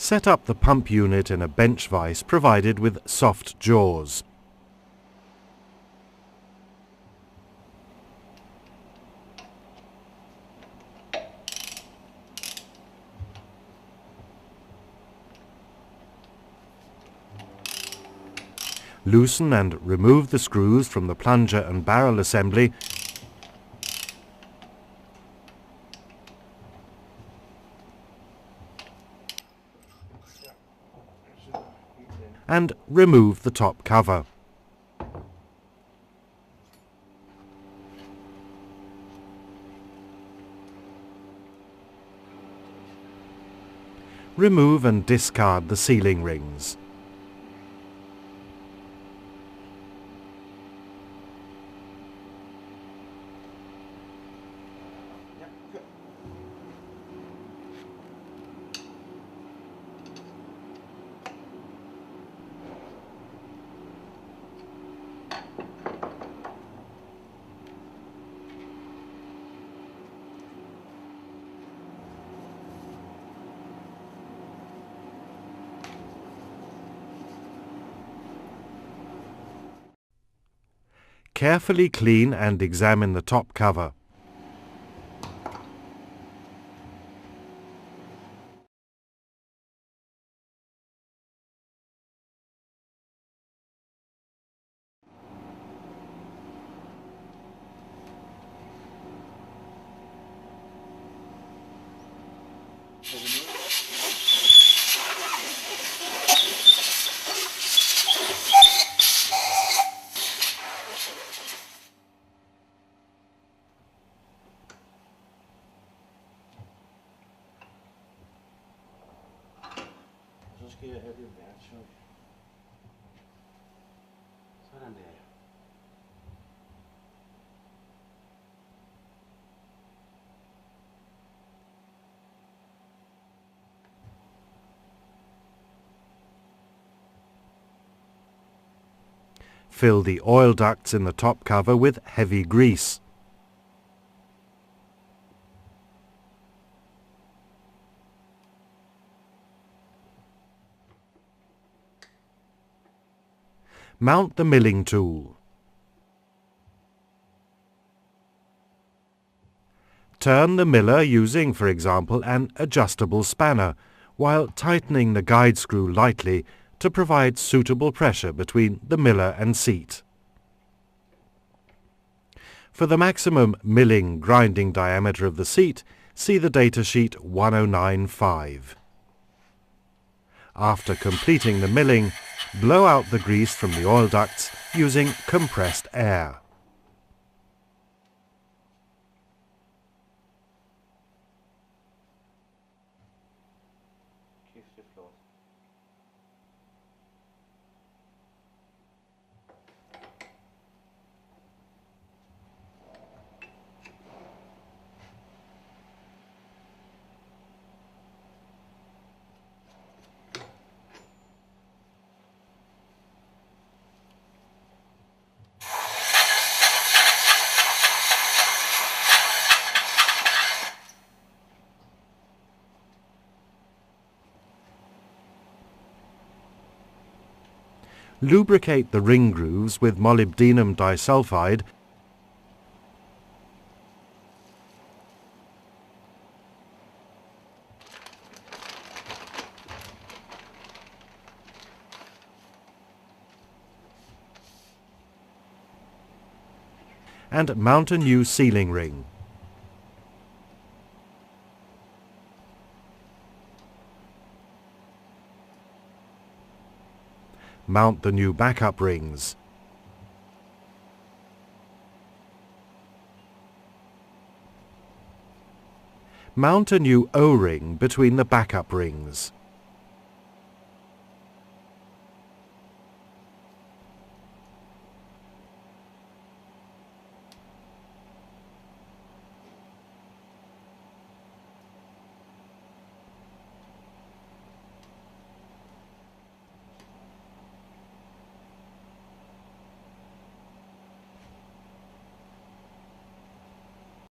Set up the pump unit in a bench vise provided with soft jaws. Loosen and remove the screws from the plunger and barrel assembly and remove the top cover. Remove and discard the sealing rings. Carefully clean and examine the top cover. Så skal jeg have det værktøj. Sådan der. Fill the oil ducts in the top cover with heavy grease. Mount the milling tool. Turn the miller using, for example, an adjustable spanner, while tightening the guide screw lightly to provide suitable pressure between the miller and seat. For the maximum milling grinding diameter of the seat, see the datasheet 1095. After completing the milling, blow out the grease from the oil ducts using compressed air. Lubricate the ring grooves with molybdenum disulfide and mount a new sealing ring. Mount the new backup rings. Mount a new O-ring between the backup rings.